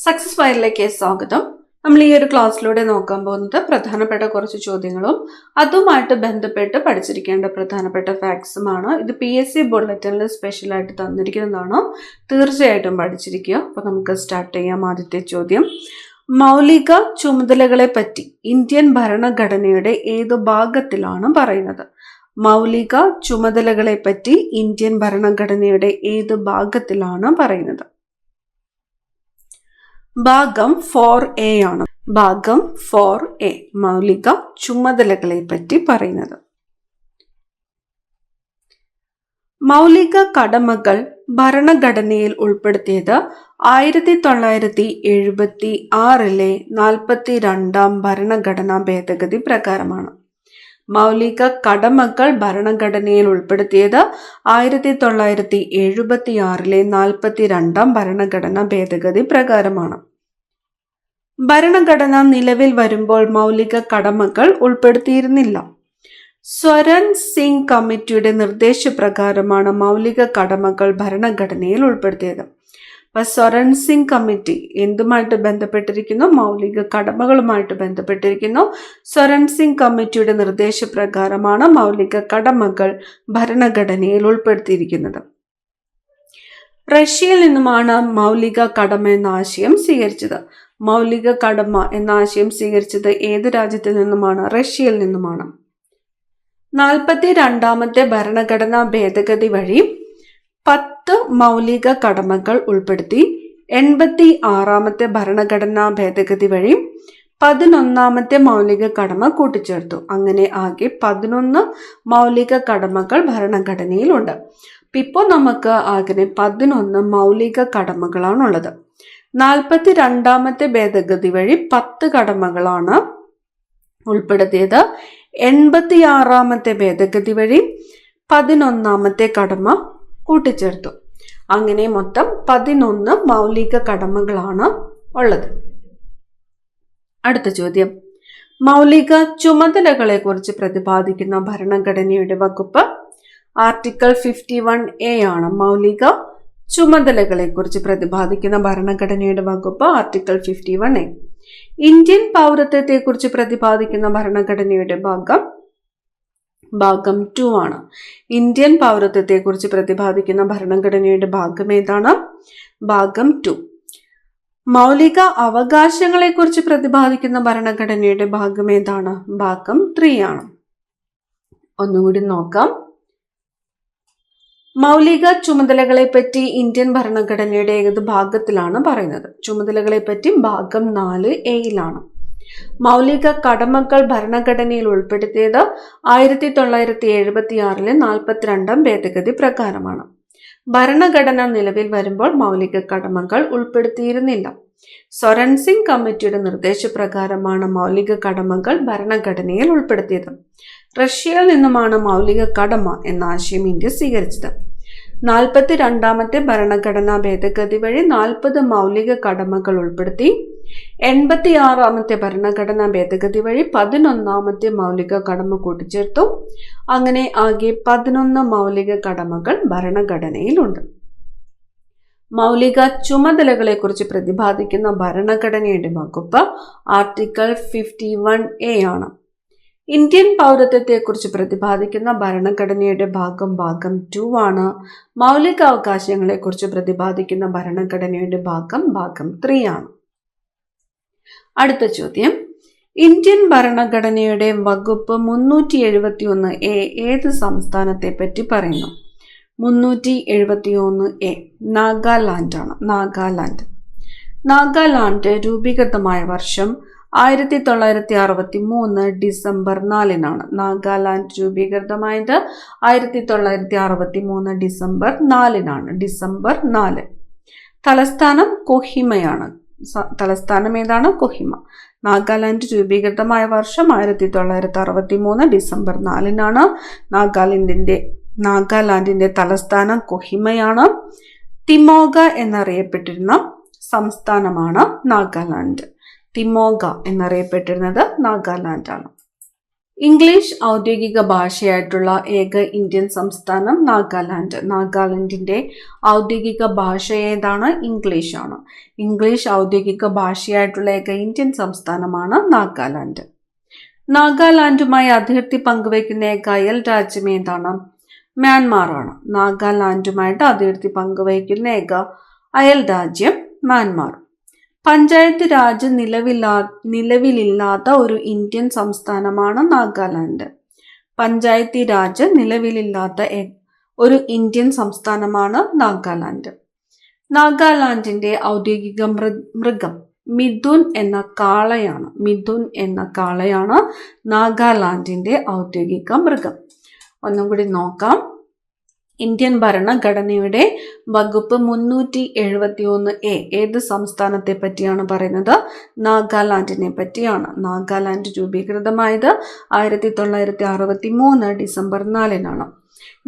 Success ഫയലിലേക്ക് സ്വാഗതം. നമ്മൾ ഈ ഒരു ക്ലാസ്സിലൂടെ നോക്കാൻ പോകുന്നത് പ്രധാനപ്പെട്ട കുറച്ച് ചോദ്യങ്ങളും അതുമായിട്ട് ബന്ധപ്പെട്ട് പഠിച്ചിരിക്കേണ്ട പ്രധാനപ്പെട്ട ഫാക്ട്സുമാണ്. ഇത് PSC ബുള്ളറ്റിനിൽ സ്പെഷ്യലായിട്ട് തന്നിരിക്കുന്നതാണ്. തീർച്ചയായിട്ടും പഠിച്ചിരിക്കുക. അപ്പോൾ നമുക്ക് സ്റ്റാർട്ട് ചെയ്യാം. ആദ്യത്തെ ചോദ്യം, മൗലിക ചുമതലകളെ പറ്റി ഇന്ത്യൻ ഭരണഘടനയുടെ ഏതു ഭാഗത്തിലാണ് പറയുന്നത്? മൗലിക ചുമതലകളെ പറ്റി ഇന്ത്യൻ ഭരണഘടനയുടെ ഏത് ഭാഗത്തിലാണ് പറയുന്നത്? ഭാഗം 4A ആണ്. ഭാഗം 4A മൗലിക ചുമതലകളെ പറ്റി പറയുന്നത്. മൗലിക കടമകൾ ഭരണഘടനയിൽ ഉൾപ്പെടുത്തിയത് 1976 42 ഭരണഘടനാ ഭേദഗതി പ്രകാരമാണ്. മൗലിക കടമകൾ ഭരണഘടനയിൽ ഉൾപ്പെടുത്തിയത് 1976 42 ഭരണഘടനാ ഭേദഗതി പ്രകാരമാണ്. ഭരണഘടന നിലവിൽ വരുമ്പോൾ മൗലിക കടമകൾ ഉൾപ്പെടുത്തിയിരുന്നില്ല. സ്വരൺ സിംഗ് കമ്മിറ്റിയുടെ നിർദ്ദേശപ്രകാരമാണ് മൗലിക കടമകൾ ഭരണഘടനയിൽ ഉൾപ്പെടുത്തിയത്. അപ്പൊ സ്വരൺ സിംഗ് കമ്മിറ്റി എന്തുമായിട്ട് ബന്ധപ്പെട്ടിരിക്കുന്നു? മൗലിക കടമകളുമായിട്ട് ബന്ധപ്പെട്ടിരിക്കുന്നു. സ്വരൺ സിംഗ് കമ്മിറ്റിയുടെ നിർദ്ദേശപ്രകാരമാണ് മൗലിക കടമകൾ ഭരണഘടനയിൽ ഉൾപ്പെടുത്തിയിരിക്കുന്നത്. റഷ്യയിൽ നിന്നുമാണ് മൗലിക കടമ എന്ന ആശയം സ്വീകരിച്ചത്. മൗലിക കടമ എന്ന ആശയം സ്വീകരിച്ചത് ഏത് രാജ്യത്തിൽ നിന്നുമാണ്? റഷ്യയിൽ നിന്നുമാണ്. 42ാമത്തെ ഭരണഘടനാ ഭേദഗതി വഴി 10 മൗലിക കടമകൾ ഉൾപ്പെടുത്തി. 86ാമത്തെ ഭരണഘടനാ ഭേദഗതി വഴി 11ാമത്തെ മൗലിക കടമ കൂട്ടിച്ചേർത്തു. അങ്ങനെ ആകെ 11 മൗലിക കടമകൾ ഭരണഘടനയിലുണ്ട്. ഇപ്പോൾ നമുക്ക് ആകെ 11 മൗലിക കടമകളാണുള്ളത്. 42ാമത്തെ ഭേദഗതി വഴി 10 കടമകളാണ് ഉൾപ്പെടുത്തിയത്. 86ാമത്തെ ഭേദഗതി വഴി 11ാമത്തെ കടമ കൂട്ടിച്ചേർത്തു. അങ്ങനെ മൊത്തം 11 മൗലിക കടമകളാണ് ഉള്ളത്. അടുത്ത ചോദ്യം, മൗലിക ചുമതലകളെ കുറിച്ച് പ്രതിപാദിക്കുന്ന ഭരണഘടനയുടെ വകുപ്പ് ആർട്ടിക്കിൾ 51A ആണ്. മൗലിക ചുമതലകളെ കുറിച്ച് പ്രതിപാദിക്കുന്ന ഭരണഘടനയുടെ വകുപ്പ് ആർട്ടിക്കിൾ 51A. ഇന്ത്യൻ പൗരത്വത്തെ കുറിച്ച് പ്രതിപാദിക്കുന്ന ഭരണഘടനയുടെ ഭാഗം 2 ആണ്. ഇന്ത്യൻ പൗരത്വത്തെ കുറിച്ച് പ്രതിപാദിക്കുന്ന ഭരണഘടനയുടെ ഭാഗം ഏതാണ്? ഭാഗം 2. മൗലിക അവകാശങ്ങളെ കുറിച്ച് പ്രതിപാദിക്കുന്ന ഭരണഘടനയുടെ ഭാഗം ഏതാണ്? ഭാഗം 3 ആണ്. ഒന്നുകൂടി നോക്കാം. മൗലിക ചുമതലകളെ പറ്റി ഇന്ത്യൻ ഭരണഘടനയുടെ ഏത് ഭാഗത്തിലാണ് പറയുന്നത്? ചുമതലകളെ പറ്റി ഭാഗം 4A-യിലാണ്. മൗലിക കടമകൾ ഭരണഘടനയിൽ ഉൾപ്പെടുത്തിയത് 1976 42 ഭേദഗതി പ്രകാരമാണ്. ഭരണഘടന നിലവിൽ വരുമ്പോൾ മൗലിക കടമകൾ ഉൾപ്പെടുത്തിയിരുന്നില്ല. സ്വരൺ സിംഗ് കമ്മിറ്റിയുടെ നിർദ്ദേശപ്രകാരമാണ് മൗലിക കടമകൾ ഭരണഘടനയിൽ ഉൾപ്പെടുത്തിയത്. റഷ്യയിൽ നിന്നുമാണ് മൗലിക കടമ എന്ന ആശയം ഇന്ത്യ സ്വീകരിച്ചത്. 42ാമത്തെ ഭരണഘടനാ ഭേദഗതി വഴി 40 മൗലിക കടമകൾ ഉൾപ്പെടുത്തി. 86ാമത്തെ ഭരണഘടനാ ഭേദഗതി വഴി 11ാമത്തെ മൗലിക കടമ കൂട്ടിച്ചേർത്തു. അങ്ങനെ ആകെ 11 മൗലിക കടമകൾ ഭരണഘടനയിലുണ്ട്. മൗലിക ചുമതലകളെ കുറിച്ച് പ്രതിപാദിക്കുന്ന ഭരണഘടനയുടെ വകുപ്പ് ആർട്ടിക്കിൾ 51A ആണ്. ഇന്ത്യൻ പൗരത്വത്തെ കുറിച്ച് പ്രതിപാദിക്കുന്ന ഭരണഘടനയുടെ ഭാഗം 2 ആണ്. മൗലിക അവകാശങ്ങളെ കുറിച്ച് പ്രതിപാദിക്കുന്ന ഭരണഘടനയുടെ ഭാഗം 3 ആണ്. അടുത്ത ചോദ്യം, ഇന്ത്യൻ ഭരണഘടനയുടെ വകുപ്പ് 371A ഏത് സംസ്ഥാനത്തെ പറ്റി പറയുന്നു? 371A നാഗാലാൻഡ് ആണ്. നാഗാലാൻഡ് രൂപീകൃതമായ വർഷം 1963 ഡിസംബർ 4-നാണ്. നാഗാലാൻഡ് രൂപീകൃതമായത് 1963 ഡിസംബർ 4-നാണ്. ഡിസംബർ 4. തലസ്ഥാനം കൊഹിമയാണ്. തലസ്ഥാനം ഏതാണ്? കൊഹിമ. നാഗാലാൻഡ് രൂപീകൃതമായ വർഷം 1963 ഡിസംബർ 4-നാണ്. നാഗാലാൻഡിന്റെ തലസ്ഥാനം കൊഹിമയാണ്. തിമോഗ എന്നറിയപ്പെട്ടിരുന്ന സംസ്ഥാനമാണ് നാഗാലാൻഡ്. തിമോഗ എന്നറിയപ്പെട്ടിരുന്നത് നാഗാലാൻഡ് ആണ്. ഇംഗ്ലീഷ് ഔദ്യോഗിക ഭാഷയായിട്ടുള്ള ഏക ഇന്ത്യൻ സംസ്ഥാനം നാഗാലാൻഡ്. നാഗാലാൻഡിന്റെ ഔദ്യോഗിക ഭാഷ ഏതാണ്? ഇംഗ്ലീഷ് ആണ്. ഇംഗ്ലീഷ് ഔദ്യോഗിക ഭാഷയായിട്ടുള്ള ഏക ഇന്ത്യൻ സംസ്ഥാനമാണ് നാഗാലാൻഡ്. നാഗാലാൻഡുമായി അതിർത്തി പങ്കുവയ്ക്കുന്ന ഏക അയൽ രാജ്യം ഏതാണ്? മ്യാൻമാർ ആണ്. നാഗാലാൻഡുമായിട്ട് അതിർത്തി പങ്കുവയ്ക്കുന്ന ഏക അയൽ രാജ്യം മ്യാൻമാർ. പഞ്ചായത്ത് രാജ് നിലവിലില്ലാത്ത ഒരു ഇന്ത്യൻ സംസ്ഥാനമാണ് നാഗാലാൻഡ്. പഞ്ചായത്തി രാജ് നിലവിലില്ലാത്ത ഒരു ഇന്ത്യൻ സംസ്ഥാനമാണ് നാഗാലാൻഡ്. നാഗാലാൻഡിന്റെ ഔദ്യോഗിക മൃഗം മിഥുൻ എന്ന കാളയാണ്. മിഥുൻ എന്ന കാളയാണ് നാഗാലാൻഡിന്റെ ഔദ്യോഗിക മൃഗം. ഒന്നും കൂടി നോക്കാം. ഇന്ത്യൻ ഭരണഘടനയുടെ വകുപ്പ് 371A ഏത് സംസ്ഥാനത്തെ പറ്റിയാണ് പറയുന്നത്? നാഗാലാൻഡിനെ പറ്റിയാണ്. നാഗാലാൻഡ് രൂപീകൃതമായത് 1963 ഡിസംബർ 4-നാണ്.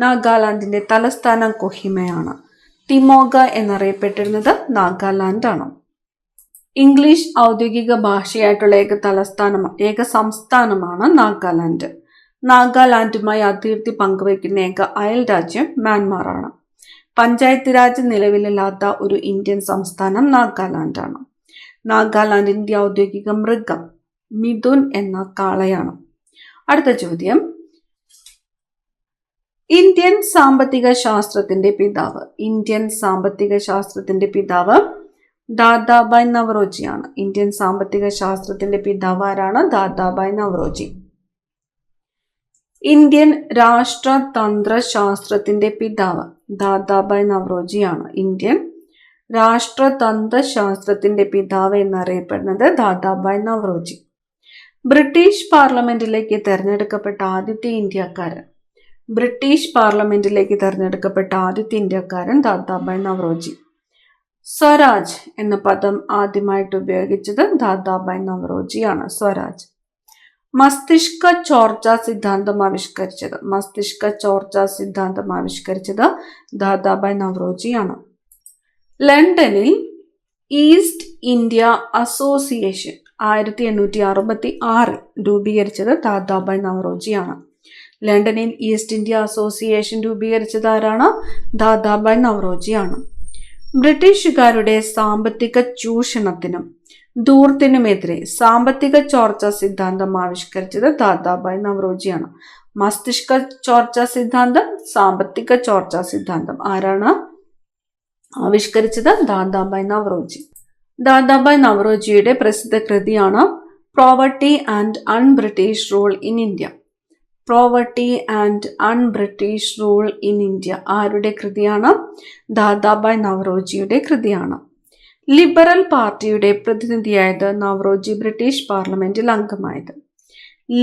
നാഗാലാൻഡിന്റെ തലസ്ഥാനം കൊഹിമയാണ്. തിമോഗ എന്നറിയപ്പെട്ടിരുന്നത് നാഗാലാൻഡ് ആണ്. ഇംഗ്ലീഷ് ഔദ്യോഗിക ഭാഷയായിട്ടുള്ള ഏക സംസ്ഥാനമാണ് നാഗാലാൻഡ്. നാഗാലാൻഡുമായി അതിർത്തി പങ്കുവയ്ക്കുന്ന ഏക അയൽ രാജ്യം മ്യാൻമാർ ആണ്. പഞ്ചായത്ത് രാജ് നിലവിലില്ലാത്ത ഒരു ഇന്ത്യൻ സംസ്ഥാനം നാഗാലാൻഡ് ആണ്. നാഗാലാൻഡിന്റെ ഔദ്യോഗിക മൃഗം മിഥുൻ എന്ന കാളയാണ്. അടുത്ത ചോദ്യം, ഇന്ത്യൻ സാമ്പത്തിക ശാസ്ത്രത്തിന്റെ പിതാവ്. ഇന്ത്യൻ സാമ്പത്തിക ശാസ്ത്രത്തിന്റെ പിതാവ് ദാദാബായ് നവറോജിയാണ്. ഇന്ത്യൻ സാമ്പത്തിക ശാസ്ത്രത്തിന്റെ പിതാവ് ആരാണ്? ദാദാബായ് നവറോജി. ഇന്ത്യൻ രാഷ്ട്രതന്ത്ര ശാസ്ത്രത്തിന്റെ പിതാവ് ദാദാബായ് നവറോജിയാണ്. ഇന്ത്യൻ രാഷ്ട്രതന്ത്ര ശാസ്ത്രത്തിന്റെ പിതാവ് എന്നറിയപ്പെടുന്നത് ദാദാബായ് നവറോജി. ബ്രിട്ടീഷ് പാർലമെന്റിലേക്ക് തെരഞ്ഞെടുക്കപ്പെട്ട ആദ്യത്തെ ഇന്ത്യക്കാരൻ. ബ്രിട്ടീഷ് പാർലമെന്റിലേക്ക് തെരഞ്ഞെടുക്കപ്പെട്ട ആദ്യത്തെ ഇന്ത്യക്കാരൻ ദാദാബായ് നവറോജി. സ്വരാജ് എന്ന പദം ആദ്യമായിട്ട് ഉപയോഗിച്ചത് ദാദാബായ് നവറോജിയാണ്. സ്വരാജ്. മസ്തിഷ്ക ചോർച്ച സിദ്ധാന്തം ആവിഷ്കരിച്ചത്. മസ്തിഷ്ക ചോർച്ച സിദ്ധാന്തം ആവിഷ്കരിച്ചത് ദാദാബായ് നവറോജിയാണ്. ലണ്ടനിൽ ഈസ്റ്റ് ഇന്ത്യ അസോസിയേഷൻ 1866 രൂപീകരിച്ചത് ദാദാബായ് നവറോജിയാണ്. ലണ്ടനിൽ ഈസ്റ്റ് ഇന്ത്യ അസോസിയേഷൻ രൂപീകരിച്ചത് ആരാണ്? ദാദാബായ് നവറോജിയാണ്. ബ്രിട്ടീഷുകാരുടെ സാമ്പത്തിക ചൂഷണത്തിനും ധൂർത്തിനുമെതിരെ സാമ്പത്തിക ചോർച്ച സിദ്ധാന്തം ആവിഷ്കരിച്ചത് ദാദാബായ് നവറോജിയാണ്. മസ്തിഷ്ക ചോർച്ച സിദ്ധാന്തം, സാമ്പത്തിക ചോർച്ച സിദ്ധാന്തം ആരാണ് ആവിഷ്കരിച്ചത്? ദാദാബായ് നവറോജി. ദാദാബായ് നവറോജിയുടെ പ്രസിദ്ധ കൃതിയാണ് poverty and un-British rule in India. Poverty and un-British rule in India ആരുടെ കൃതിയാണ്? ദാദാബായ് നവറോജിയുടെ കൃതിയാണ്. ലിബറൽ പാർട്ടിയുടെ പ്രതിനിധിയായത് നവറോജി ബ്രിട്ടീഷ് പാർലമെന്റിൽ അംഗമായത്.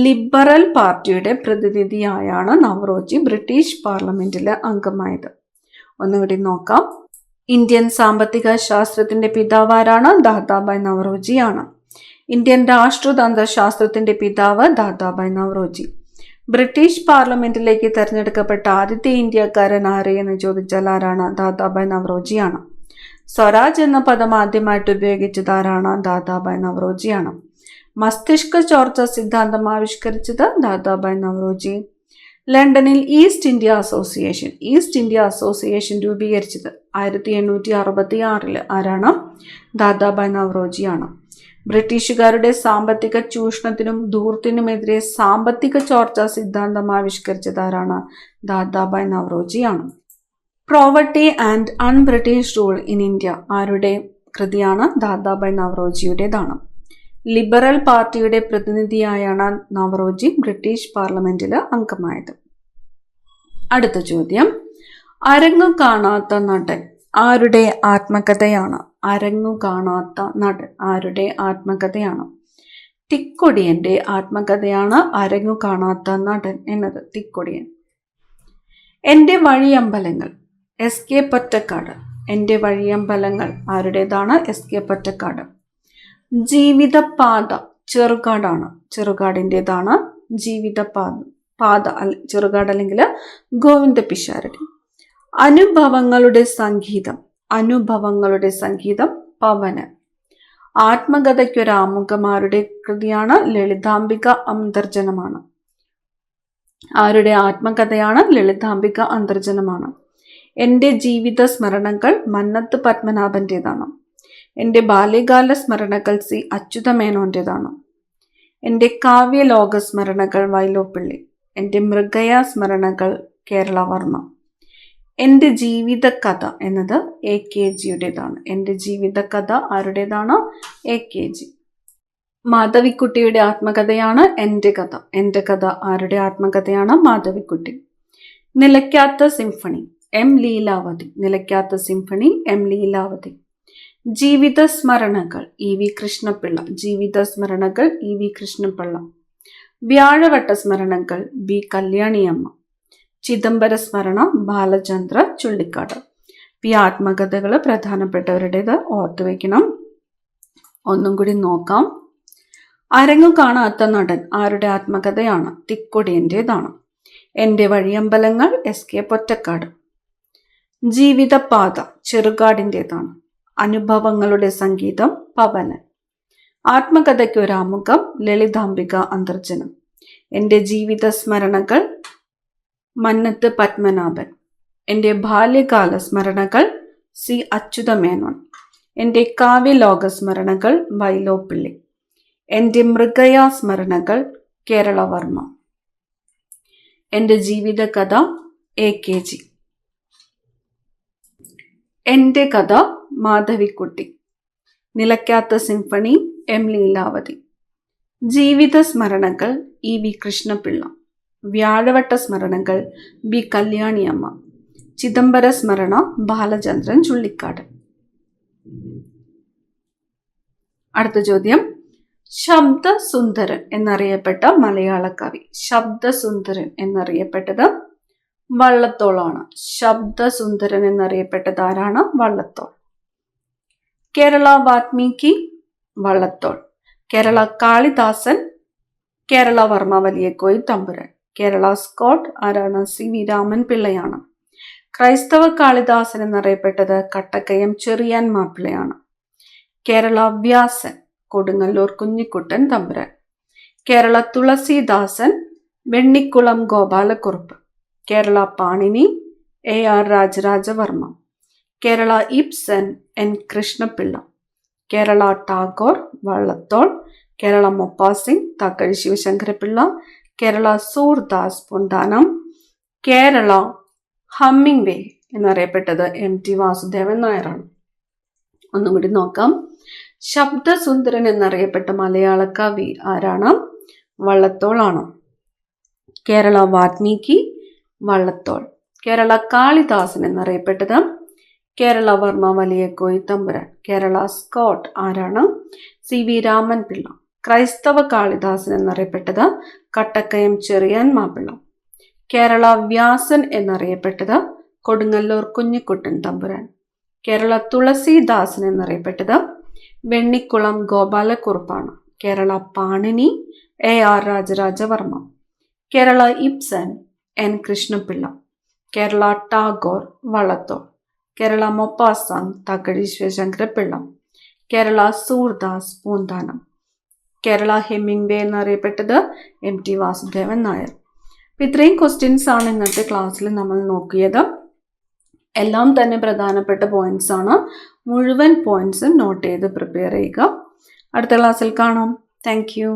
ലിബറൽ പാർട്ടിയുടെ പ്രതിനിധിയായാണ് നവറോജി ബ്രിട്ടീഷ് പാർലമെന്റിൽ അംഗമായത്. ഒന്നുകൂടി നോക്കാം. ഇന്ത്യൻ സാമ്പത്തിക ശാസ്ത്രത്തിന്റെ പിതാവ് ആരാണ്? ദാദാബായ് നവറോജിയാണ്. ഇന്ത്യൻ രാഷ്ട്രതന്ത്ര ശാസ്ത്രത്തിന്റെ പിതാവ് ദാദാബായ് നവറോജി. ബ്രിട്ടീഷ് പാർലമെന്റിലേക്ക് തെരഞ്ഞെടുക്കപ്പെട്ട ആദ്യത്തെ ഇന്ത്യക്കാരൻ ആര് എന്ന് ചോദിച്ചാൽ ആരാണ്? ദാദാബായ് നവറോജിയാണ്. സ്വരാജ് എന്ന പദം ആദ്യമായിട്ട് ഉപയോഗിച്ചത് ആരാണ്? ദാദാബായ് നവറോജിയാണ്. മസ്തിഷ്ക ചോർച്ച സിദ്ധാന്തം ആവിഷ്കരിച്ചത് ദാദാബായ് നവറോജി. ലണ്ടനിൽ ഈസ്റ്റ് ഇന്ത്യ അസോസിയേഷൻ രൂപീകരിച്ചത് 1866 ആരാണ്? ദാദാബായ് നവറോജിയാണ്. ബ്രിട്ടീഷുകാരുടെ സാമ്പത്തിക ചൂഷണത്തിനും ധൂർത്തിനുമെതിരെ സാമ്പത്തിക ചോർച്ച സിദ്ധാന്തം ആവിഷ്കരിച്ചത് ആരാണ്? ദാദാബായ് നവറോജിയാണ്. Poverty and un-British rule in India ആരുടെ കൃതിയാണ്? ദാദാബായ് നവറോജിയുടേതാണ്. ലിബറൽ പാർട്ടിയുടെ പ്രതിനിധിയായാണ് നവറോജി ബ്രിട്ടീഷ് പാർലമെന്റിൽ അംഗമായത്. അടുത്ത ചോദ്യം, അരങ്ങു കാണാത്ത നടൻ ആരുടെ ആത്മകഥയാണ്? അരങ്ങു കാണാത്ത നടൻ ആരുടെ ആത്മകഥയാണ്? തിക്കൊടിയന്റെ ആത്മകഥയാണ് അരങ്ങു കാണാത്ത നടൻ എന്നത്. തിക്കൊടിയൻ. എൻ്റെ വഴിയമ്പലങ്ങൾ എസ്.കെ. പൊറ്റക്കാട്. എൻ്റെ വഴിയമ്പലങ്ങൾ ആരുടേതാണ്? എസ്.കെ. പൊറ്റക്കാട്. ജീവിതപാത ചെറുകാടാണ്. ചെറുകാടിൻ്റെതാണ് ജീവിതപാത. ചെറുകാട് അല്ലെങ്കിൽ ഗോവിന്ദ പിഷാരടി. അനുഭവങ്ങളുടെ സംഗീതം പവന്. ആത്മകഥയ്ക്കൊരാമുഖം ആരുടെ കൃതിയാണ്? ലളിതാംബിക അന്തർജനമാണ്. ആരുടെ ആത്മകഥയാണ്? ലളിതാംബിക അന്തർജനമാണ്. എൻ്റെ ജീവിത സ്മരണകൾ മന്നത്ത് പത്മനാഭൻ്റെതാണ്. എൻ്റെ ബാല്യകാല സ്മരണകൾ സി അച്യുതമേനോൻ്റെതാണ്. എൻ്റെ കാവ്യലോക സ്മരണകൾ വൈലോപ്പിള്ളി. എൻ്റെ മൃഗയ സ്മരണകൾ കേരളവർമ്മ. എൻ്റെ ജീവിത കഥ എന്നത് AKGയുടേതാണ്. എൻ്റെ ജീവിത കഥ ആരുടേതാണ്? AKG. മാധവിക്കുട്ടിയുടെ ആത്മകഥയാണ് എൻ്റെ കഥ. എൻ്റെ കഥ ആരുടെ ആത്മകഥയാണ്? മാധവിക്കുട്ടി. നിലയ്ക്കാത്ത സിംഫണി M ലീലാവതി. നിലയ്ക്കാത്ത സിംഫണി M ലീലാവതി. ജീവിത സ്മരണകൾ EV കൃഷ്ണപിള്ള. ജീവിത സ്മരണകൾ EV കൃഷ്ണപിള്ള. വ്യാഴവട്ട സ്മരണകൾ B കല്യാണിയമ്മ. ചിദംബര സ്മരണ ബാലചന്ദ്ര ചുള്ളിക്കാട്. ഈ ആത്മകഥകൾ പ്രധാനപ്പെട്ടവരുടേത് ഓർത്തു വയ്ക്കണം. ഒന്നും കൂടി നോക്കാം. അരങ്ങു കാണാത്ത നടൻ ആരുടെ ആത്മകഥയാണ്? തിക്കൊടിയൻ്റെതാണ്. എൻ്റെ വഴിയമ്പലങ്ങൾ SK പൊറ്റക്കാട്. ജീവിതപാത ചെറുകാടിൻ്റെതാണ്. അനുഭവങ്ങളുടെ സംഗീതം പവനൻ. ആത്മകഥയ്ക്ക് ഒരാമുഖം ലളിതാംബിക അന്തർജനം. എൻ്റെ ജീവിത സ്മരണകൾ മന്നത്ത് പത്മനാഭൻ. എൻ്റെ ബാല്യകാല സ്മരണകൾ സി അച്യുതമേനോൻ. എൻ്റെ കാവ്യലോക സ്മരണകൾ വൈലോപ്പിള്ളി. എൻ്റെ മൃഗയ സ്മരണകൾ കേരളവർമ്മ. എൻ്റെ ജീവിത കഥ AKG. എൻ്റെ കഥ മാധവിക്കുട്ടി. നിലയ്ക്കാത്ത സിംഫണി M ലീലാവതി. ജീവിത സ്മരണകൾ EV കൃഷ്ണപിള്ള. വ്യാഴവട്ട സ്മരണകൾ B കല്യാണിയമ്മ. ചിദംബര സ്മരണ ബാലചന്ദ്രൻ ചുള്ളിക്കാട്. അടുത്ത ചോദ്യം, ശബ്ദസുന്ദരൻ എന്നറിയപ്പെട്ട മലയാള കവി. ശബ്ദസുന്ദരൻ എന്നറിയപ്പെട്ടത് വള്ളത്തോളാണ്. ശബ്ദസുന്ദരൻ എന്നറിയപ്പെട്ടത് ആരാണ്? വള്ളത്തോൾ. കേരള വാത്മീകി വള്ളത്തോൾ. കേരള കാളിദാസൻ കേരളവർമ്മ വലിയകോയി തമ്പുരാൻ. കേരള സ്കോട്ട് ആരാണ്? CV രാമൻ പിള്ളയാണ്. ക്രൈസ്തവ Kalidasan എന്നറിയപ്പെട്ടത് Kattakkayam Cherian മാപ്പിളയാണ്. Kerala Vyasan Kodungallur Kunhikuttan Thampuran. Kerala Tulasidasan Vennikulam Gopalakurup. Kerala Panini AR Rajarajavarma. Kerala Ibsen N Krishnapillai. Kerala Tagore Vallathol. Kerala Maupassant Thakazhi Sivasankarapillai. Kerala Surdas Poonthanam. Kerala Hemingway എന്നറിയപ്പെട്ടത് MT വാസുദേവൻ നായരാണ്. ഒന്നും കൂടി നോക്കാം. ശബ്ദസുന്ദരൻ എന്നറിയപ്പെട്ട മലയാള കവി ആരാണ്? വള്ളത്തോളാണ്. കേരള വാത്മീകി വള്ളത്തോൾ. കേരള കാളിദാസൻ എന്നറിയപ്പെട്ടത് കേരളവർമ്മ വലിയകോയി തമ്പുരാൻ. കേരള സ്കോട്ട് ആരാണ്? CV രാമൻ പിള്ള. ക്രൈസ്തവ കാളിദാസൻ എന്നറിയപ്പെട്ടത് കട്ടക്കയം ചെറിയാൻ മാപ്പിള്ള. കേരള വ്യാസൻ എന്നറിയപ്പെട്ടത് കൊടുങ്ങല്ലൂർ കുഞ്ഞിക്കുട്ടൻ തമ്പുരാൻ. കേരള തുളസീദാസൻ എന്നറിയപ്പെട്ടത് വെണ്ണിക്കുളം ഗോപാലക്കുറുപ്പാണ്. Kerala Panini AR Rajarajavarma. Kerala Ibsen N Krishnapillai. Kerala Tagore Vallathol. Kerala Maupassant Thakazhi Sivasankarapillai. Kerala Surdas Poonthanam. Kerala Hemingway എന്നറിയപ്പെട്ടത് MT വാസുദേവൻ നായർ. ഇത്രയും ക്വസ്റ്റ്യൻസ് ആണ് ഇന്നത്തെ ക്ലാസ്സിൽ നമ്മൾ നോക്കിയത്. എല്ലാം തന്നെ പ്രധാനപ്പെട്ട പോയിന്റ്സ് ആണ്. മുഴുവൻ പോയിന്റ്സും നോട്ട് ചെയ്ത് പ്രിപ്പയർ ചെയ്യുക. അടുത്ത ക്ലാസ്സിൽ കാണാം. Thank you.